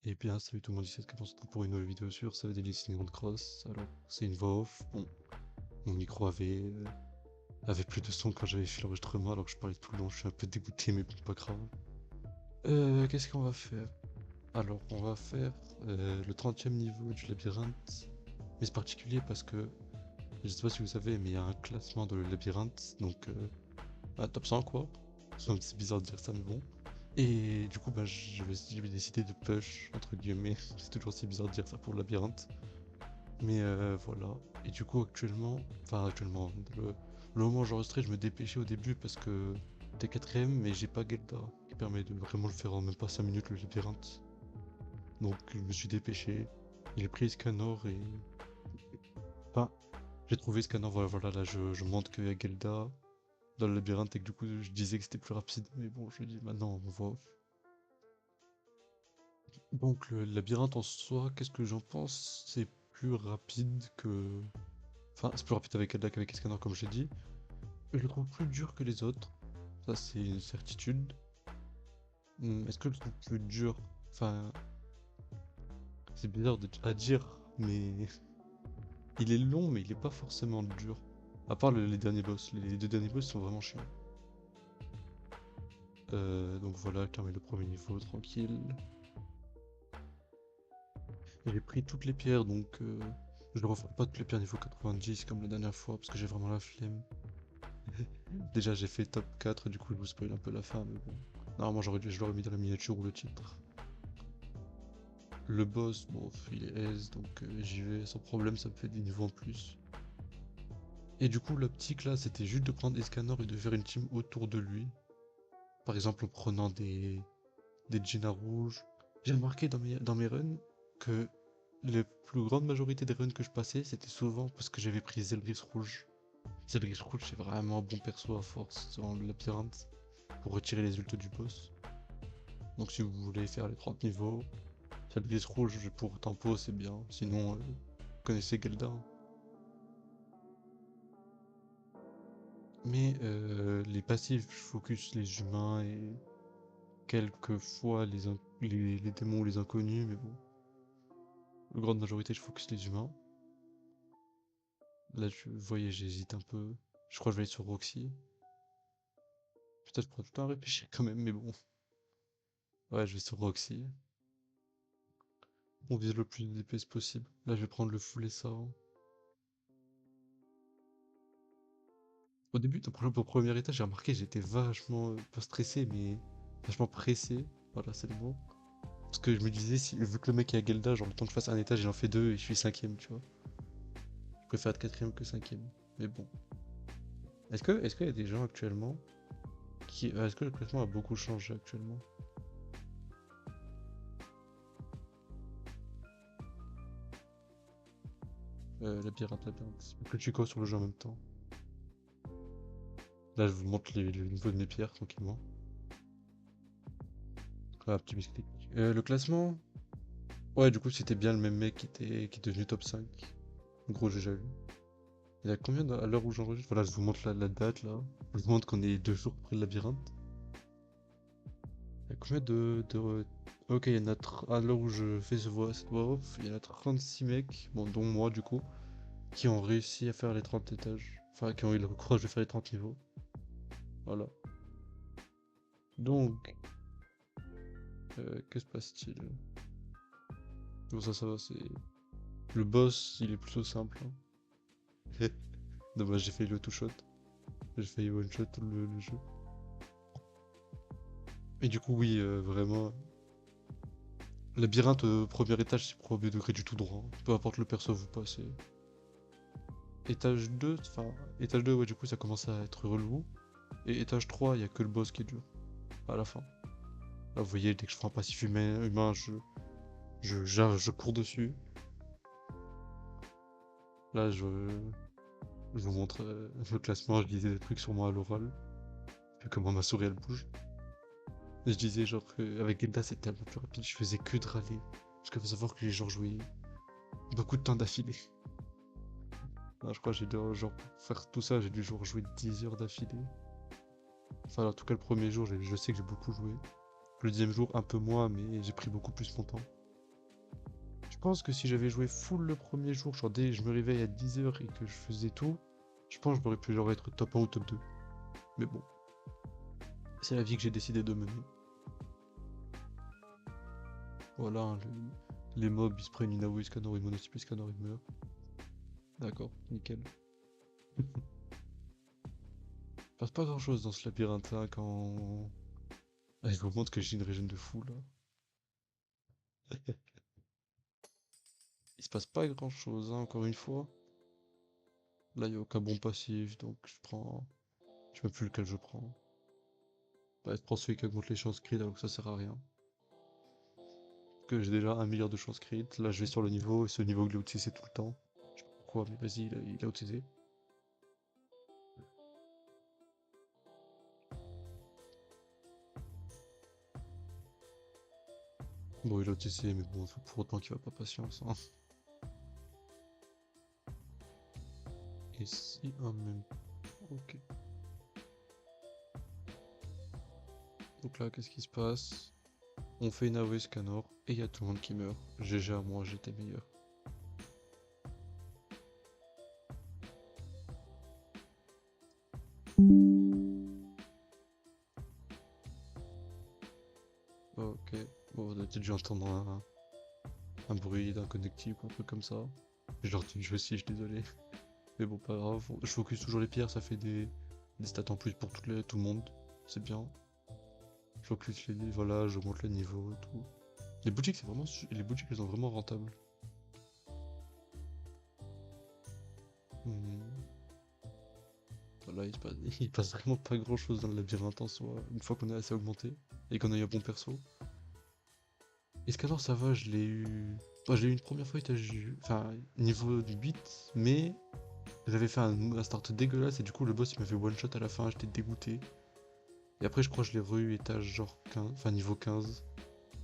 Eh bien, salut tout le monde, ici Edgar, on se retrouve pour une nouvelle vidéo sur ça va des Listening Cross. Alors, c'est une voix off. Bon, mon micro avait plus de son quand j'avais fait l'enregistrement, alors que je parlais tout le long. Je suis un peu dégoûté, mais bon, pas grave. Qu'est-ce qu'on va faire? Alors, on va faire le 30e niveau du labyrinthe. Mais c'est particulier parce que, je sais pas si vous savez, mais il y a un classement de labyrinthe, donc top 100 quoi. C'est bizarre de dire ça, mais bon. Et du coup, bah, j'avais décidé de push, entre guillemets. C'est toujours si bizarre de dire ça pour le labyrinthe. Mais voilà. Et du coup, actuellement, le moment où j'enregistrais, je me dépêchais au début parce que t'es quatrième, mais j'ai pas Gelda, qui permet de vraiment le faire en même pas 5 minutes le labyrinthe. Donc je me suis dépêché. J'ai pris Scanor et. Enfin, j'ai trouvé Scanor, voilà, là je montre qu'il y a Gelda dans le labyrinthe et que du coup je disais que c'était plus rapide. Mais bon, je dis maintenant, on voit. Donc le labyrinthe en soi, qu'est-ce que j'en pense? C'est plus rapide que. Enfin, c'est plus rapide avec Gelda qu'avec Scanor, comme j'ai dit. Je le trouve plus dur que les autres, ça c'est une certitude. Est-ce que je le trouve plus dur? Enfin, c'est bizarre à dire, mais il est long, mais il est pas forcément dur. À part les derniers boss, les deux derniers boss sont vraiment chiants. Donc voilà, terminé le premier niveau, tranquille. J'ai pris toutes les pierres, donc je ne referai pas toutes les pierres niveau 90 comme la dernière fois, parce que j'ai vraiment la flemme. Déjà j'ai fait top 4, du coup je vous spoil un peu la fin, mais bon. Normalement je l'aurais mis dans la miniature ou le titre. Le boss, bon, il est aise, donc j'y vais sans problème, ça me fait des niveaux en plus. Et du coup, l'optique là, c'était juste de prendre Escanor et de faire une team autour de lui. Par exemple, en prenant des Djinns rouges. J'ai remarqué dans mes runs que la plus grande majorité des runs que je passais, c'était souvent parce que j'avais pris Zelris rouge. Zelris rouge, c'est vraiment un bon perso à force dans le labyrinthe pour retirer les ults du boss. Donc si vous voulez faire les 30 niveaux, Zelris rouge pour tempo, c'est bien. Sinon, vous connaissez Gelda, hein. Mais les passifs, je focus les humains et quelquefois les démons ou les inconnus, mais bon. La grande majorité, je focus les humains. Là, vous voyez, j'hésite un peu. Je crois que je vais aller sur Roxy. Peut-être je prends tout le temps à réfléchir quand même, mais bon. Ouais, je vais sur Roxy. On vise le plus de DPS possible. Là, je vais prendre le full SA. Au début, au premier étage, j'ai remarqué, j'étais vachement, pas stressé, mais vachement pressé. Voilà, c'est le mot. Parce que je me disais, vu que le mec est à Gelda, genre le temps que je fasse un étage, il en fait deux et je suis cinquième, tu vois. Je préfère être quatrième que cinquième. Mais bon. Est-ce qu'il y a des gens actuellement qui. Est-ce que le classement a beaucoup changé actuellement? Labyrinthe. Que tu sur le jeu en même temps. Là, je vous montre le niveau de mes pierres tranquillement. Ah, petit biscuit. Le classement. Ouais, du coup, c'était bien le même mec qui est devenu top 5. En gros, j'ai déjà vu. Il y a combien à l'heure où j'enregistre? Voilà, je vous montre la date là. Je vous montre qu'on est 2 jours après le labyrinthe. Il y a combien Ok, il y en a à l'heure où je fais cette voix off, il y en a 36 mecs, bon, dont moi du coup, qui ont réussi à faire les 30 étages. Enfin, qui ont eu le courage de faire les 30 niveaux. Voilà. Donc, que se passe-t-il? Bon, ça va, c'est. Le boss, il est plutôt simple, hein. Dommage, j'ai fait le two-shot. J'ai failli one-shot le jeu. Et du coup, oui, vraiment. Labyrinthe, premier étage, c'est premier degré du tout droit. Peu importe le perso vous passez. Étage 2, ouais, du coup, ça commence à être relou. Et étage 3, il y a que le boss qui est dur. À la fin. Là, vous voyez, dès que je prends un passif humain, je cours dessus. Là, je vous montre le classement. Je disais des trucs sur moi à l'oral. Vu comment ma souris elle bouge. Et je disais, genre, avec Gelda, c'est tellement plus rapide. Je faisais que de râler. Parce qu'il faut savoir que les gens jouaient beaucoup de temps d'affilée. Non, je crois que j'ai dû, genre, pour faire tout ça, j'ai dû genre jouer 10 heures d'affilée. Enfin, en tout cas, le premier jour, je sais que j'ai beaucoup joué. Le deuxième jour, un peu moins, mais j'ai pris beaucoup plus mon temps. pense que si j'avais joué full le premier jour, genre dès je me réveille à 10h et que je faisais tout, je pense que j'aurais pu genre être top 1 ou top 2. Mais bon, c'est la vie que j'ai décidé de mener. Voilà, hein, les mobs ils se prennent une AoE Scanner, une monocycle Scanner, ils meurent. D'accord, nickel. Il passe pas grand chose dans ce labyrinthe là quand. Ah, je vous montre que j'ai une régène de fou là. Il se passe pas grand chose, hein, encore une fois. Là, il a aucun bon passif, donc je prends. Je sais même plus lequel je prends. Bah, je prends celui qui augmente les chances crit alors que ça sert à rien. Que j'ai déjà 1 milliard de chances crit. Là, je vais sur le niveau et ce niveau que je l'ai outcisé tout le temps. Je sais pas pourquoi, mais vas-y, il a outcisé. Bon, il a outcisé, mais bon, faut pour autant qu'il va pas patience, hein. Et si en même. Ok. Donc là, qu'est-ce qui se passe? On fait une AoE Scanor et il y a tout le monde qui meurt. GG à moi, j'étais meilleur. Ok. Bon, on a peut-être dû entendre un bruit d'un connectique ou un truc comme ça. J'ai retenu le jeu aussi, je suis désolé. Mais bon, pas grave. Je focus toujours les pierres, ça fait des stats en plus pour tout le monde. C'est bien. Je focus voilà, j'augmente le niveau et tout. Les boutiques, c'est vraiment. Les boutiques, elles sont vraiment rentables. Hmm. Voilà, il passe vraiment pas grand chose dans le labyrinthe en soi, une fois qu'on est assez augmenté et qu'on a eu un bon perso. Escalor, ça va, je l'ai eu. Bah, je l'ai eu une première fois, enfin, niveau du 8, mais j'avais fait un start dégueulasse et du coup, le boss il m'a fait one shot à la fin, j'étais dégoûté. Et après, je crois que je l'ai re-eu étage genre 15, enfin niveau 15.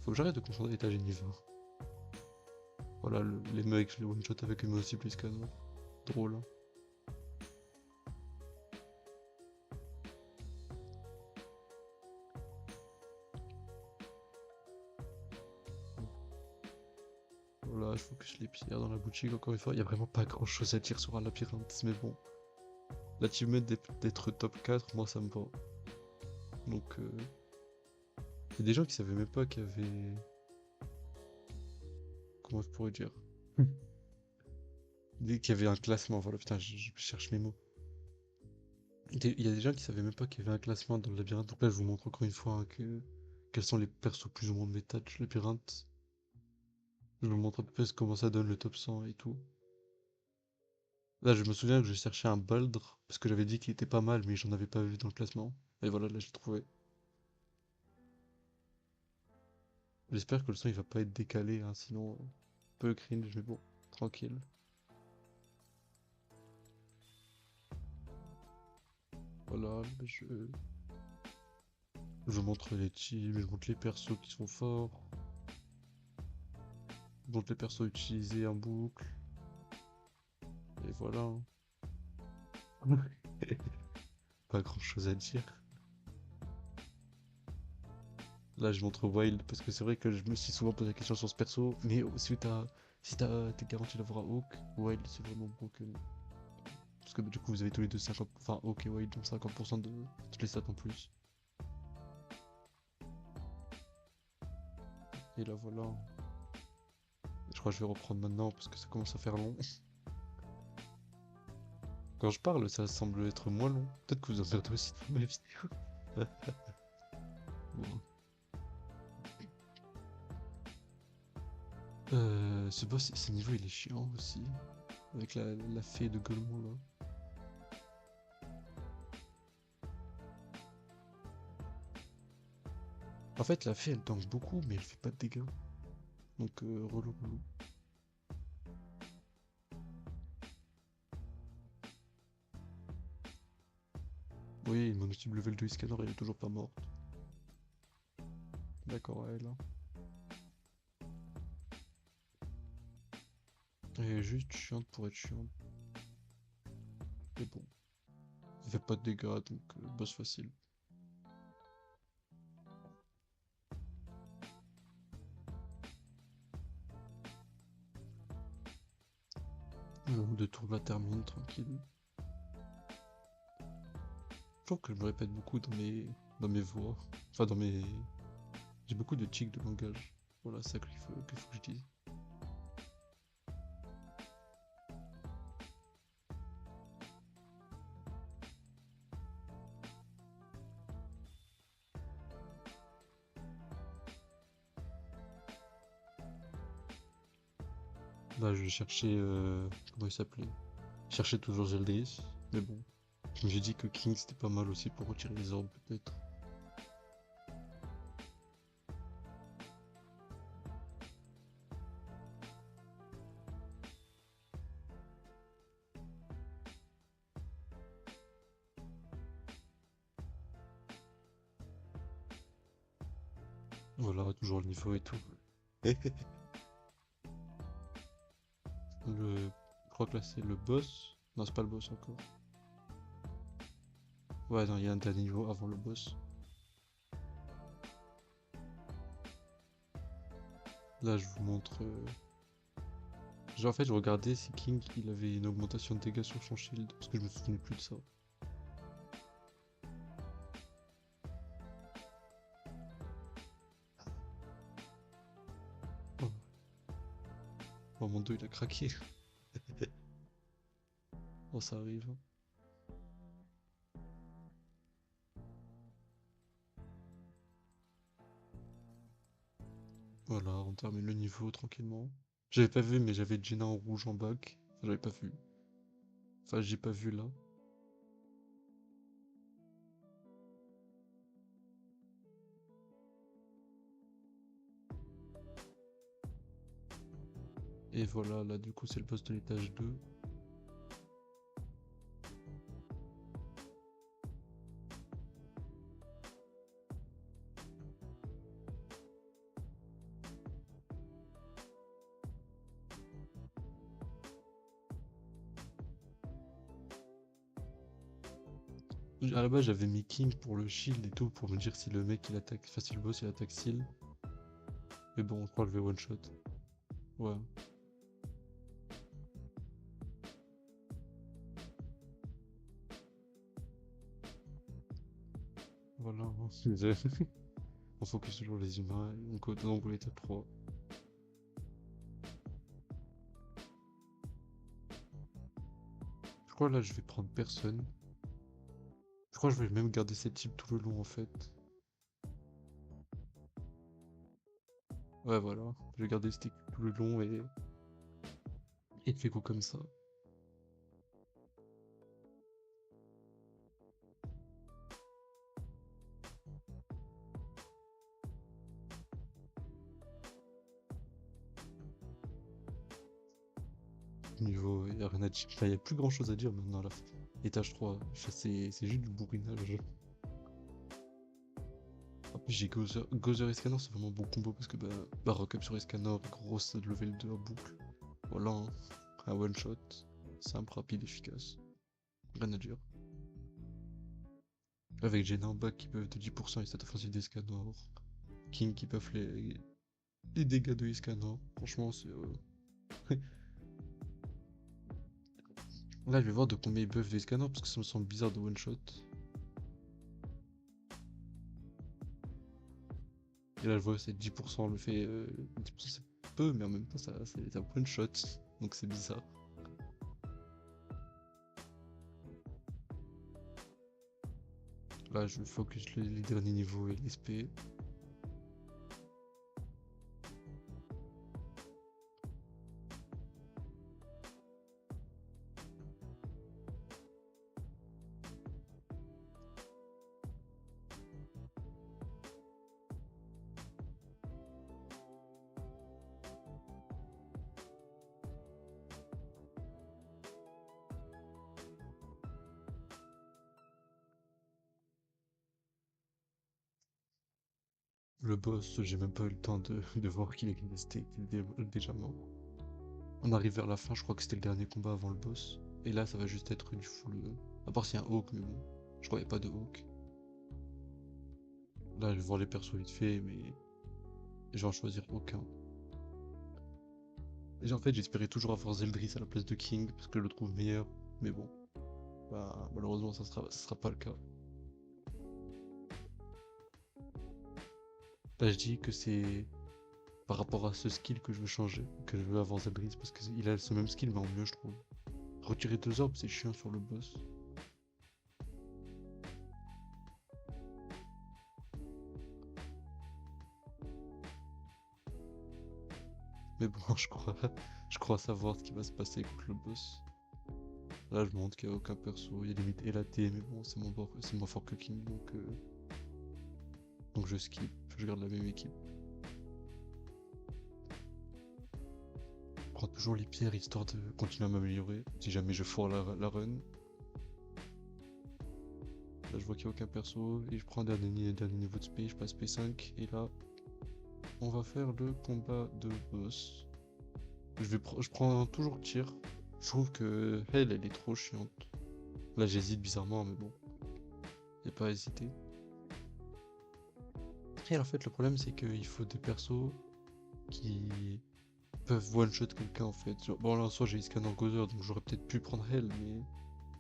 Faut que j'arrête de confondre étage et niveau. Voilà, les mecs, je les one shot avec une multiple Escalor. Drôle, hein. Voilà, je focus les pierres dans la boutique, encore une fois, il y a vraiment pas grand chose à dire sur un labyrinthe, mais bon. L'achievement d'être top 4, moi ça me va. Donc, il y a des gens qui savaient même pas qu'il y avait. Comment je pourrais dire? Qu'il y avait un classement, voilà, putain, je cherche mes mots. Il y a des gens qui savaient même pas qu'il y avait un classement dans le labyrinthe. Donc là, je vous montre encore une fois hein, quels sont les persos plus ou moins de méta du labyrinthe. Je vous montre à peu près comment ça donne le top 100 et tout. Là, je me souviens que je cherchais un Baldr, parce que j'avais dit qu'il était pas mal, mais j'en avais pas vu dans le classement. Et voilà, là, je l'ai trouvé. J'espère que le son il va pas être décalé, hein, sinon un peu cringe, mais bon, tranquille. Voilà, je montre les teams, je montre les persos qui sont forts, je montre les persos utilisés en boucle, et voilà, hein. Pas grand chose à dire. Là, je montre Wild parce que c'est vrai que je me suis souvent posé la question sur ce perso, mais si t'es garanti d'avoir un Hawk, Wild c'est vraiment broken. Parce que bah, du coup, vous avez tous les deux 50, enfin Hawk et Wild ont 50% de toutes les stats en plus. Et là, voilà. Je crois que je vais reprendre maintenant parce que ça commence à faire long. Quand je parle, ça semble être moins long. Peut-être que vous en perdez aussi dans ma vidéo. Bon. Ce boss, ce niveau il est chiant aussi. Avec la fée de Golemon là. En fait, la fée elle tank beaucoup, mais elle fait pas de dégâts. Donc, relou, relou. Oui, mon ultime level de Iskandar elle est toujours pas morte. D'accord, elle. Elle est juste chiante pour être chiante. Mais bon, elle fait pas de dégâts donc boss facile. Deux tours de la termine, tranquille. Je trouve que je me répète beaucoup dans mes voix. Enfin, dans mes... J'ai beaucoup de tics de langage. Voilà, c'est ça qu'il faut que je dise. Là, je vais chercher... comment il s'appelait? Je cherchais toujours Zeldris, mais bon. J'ai dit que King c'était pas mal aussi pour retirer les orbes, peut-être. Voilà, toujours le niveau et tout. Je crois que là c'est le boss. Non, c'est pas le boss encore. Ouais, non, il y a un dernier niveau avant le boss. Là, je vous montre. En fait, je regardais si King il avait une augmentation de dégâts sur son shield, parce que je me souvenais plus de ça. Oh, oh, mon dos il a craqué. Oh, ça arrive, hein. Voilà, on termine le niveau tranquillement. J'avais pas vu, mais j'avais Jenna en rouge en bac. Enfin, j'avais pas vu. Enfin, j'ai pas vu là. Et voilà, là du coup c'est le boss de l'étage 2. À la base j'avais mis King pour le shield et tout, pour me dire si le mec il attaque, enfin si le boss il attaque seal. Mais bon, je crois que je vais one shot. Ouais, voilà, hein. On focus sur les humains, et on code dans l'étage 3. Je crois là je vais prendre personne. Je crois que je vais même garder cette type tout le long en fait. Ouais voilà, je vais garder cette équipe tout le long et fait go comme ça. Niveau, y a rien à dire. Enfin, y a plus grand chose à dire maintenant là. Étage 3, c'est juste du bourrinage. En plus, j'ai Gozer et Scanner, c'est vraiment bon combo parce que bah Rock Up sur Escanor, grosse level 2 en boucle. Voilà, hein. Un one shot, simple, rapide, efficace. Rien à dire. Avec Jenna en back qui peuvent de 10% et cette offensive d'Escanor. King qui peuvent les dégâts de Escanor. Franchement, c'est. Là, je vais voir de combien ils buffent d'Escanor parce que ça me semble bizarre de one shot. Et là, je vois c'est 10%, le fait. 10% c'est peu, mais en même temps, c'est un one shot. Donc c'est bizarre. Là, je focus les derniers niveaux et l'SP. Le boss, j'ai même pas eu le temps de voir qu'il est resté, qu'il est déjà mort. On arrive vers la fin, je crois que c'était le dernier combat avant le boss. Et là, ça va juste être du full. À part s'il y a un Hawk, mais bon, je crois qu'il n'y a pas de Hawk. Là, je vais voir les persos vite fait, mais je vais en choisir aucun. Et en fait, j'espérais toujours avoir Zeldris à la place de King, parce que je le trouve meilleur. Mais bon, bah, malheureusement, ça sera pas le cas. Là, je dis que c'est par rapport à ce skill que je veux changer, que je veux avoir Zeldris, parce qu'il a ce même skill, mais en mieux, je trouve. Retirer 2 orbes, c'est chiant sur le boss. Mais bon, je crois savoir ce qui va se passer contre le boss. Là, je montre qu'il n'y a aucun perso, il y a limite Elaté, mais bon, c'est moins fort que King, donc je skip, je garde la même équipe. Je prends toujours les pierres histoire de continuer à m'améliorer, si jamais je foire la run. Là, je vois qu'il n'y a aucun perso, et je prends un dernier niveau de SP, je passe P5, et là, on va faire le combat de boss. Je prends toujours le tir. Je trouve que elle est trop chiante. Là, j'hésite bizarrement, mais bon, j'ai pas hésité. Et en fait, le problème, c'est qu'il faut des persos qui peuvent one-shot quelqu'un, en fait. Bon, là, en soi, j'ai Iskander Gozer, donc j'aurais peut-être pu prendre elle, mais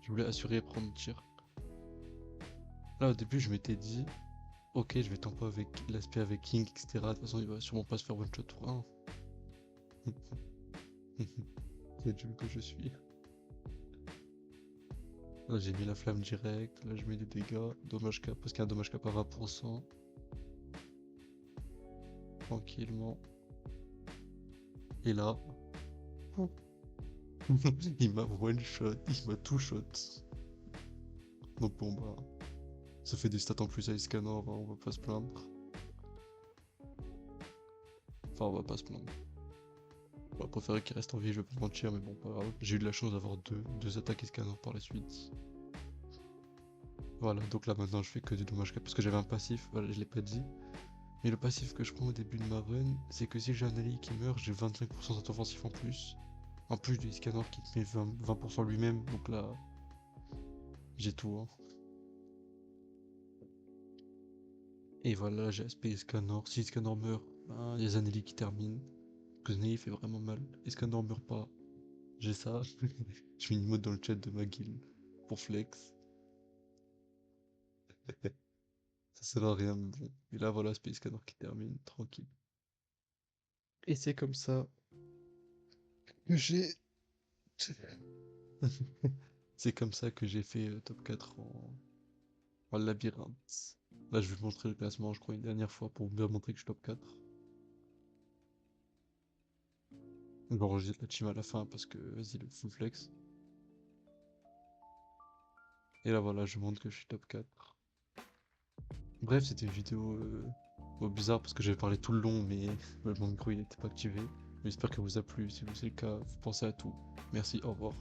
je voulais assurer prendre tir. Là, au début, je m'étais dit, ok, je vais tempo avec l'aspect avec King, etc. De toute façon, il va sûrement pas se faire one-shot pour un. C'est le que je suis. Là, j'ai mis la flamme directe, là, je mets des dégâts. Dommage cap, parce qu'il y a un dommage cap à 20%. Tranquillement. Et là, il m'a one shot, il m'a tout shot. Donc bon bah, ça fait des stats en plus à Iskander, hein, on va pas se plaindre. Enfin, on va pas se plaindre. On va préférer qu'il reste en vie, je vais pas mentir, mais bon, pas grave. J'ai eu de la chance d'avoir deux attaques Iskander par la suite. Voilà, donc là maintenant je fais que du dommage cap parce que j'avais un passif, voilà, je l'ai pas dit. Mais le passif que je prends au début de ma run, c'est que si j'ai un ally qui meurt, j'ai 25% offensif en plus. En plus de Iskander qui te met 20% lui-même, donc là, j'ai tout, hein. Et voilà, j'ai aspect Iskander. Si Iskander meurt, ben, il y a Zanelli qui termine. Que Zanelli fait vraiment mal. Iskander meurt pas. J'ai ça. Je mets une emote dans le chat de ma guild pour flex. Ça sert à rien, mais bon. Et là, voilà, Space Scanner qui termine, tranquille. Et c'est comme ça que j'ai. C'est comme ça que j'ai fait top 4 en labyrinthe. Là, je vais vous montrer le classement, je crois, une dernière fois pour bien montrer que je suis top 4. J'enregistre la team à la fin parce que, vas-y, le full flex. Et là, voilà, je montre que je suis top 4. Bref, c'était une vidéo bizarre parce que j'avais parlé tout le long, mais mon micro il n'était pas activé. J'espère que ça vous a plu. Si c'est le cas, vous pensez à tout. Merci, au revoir.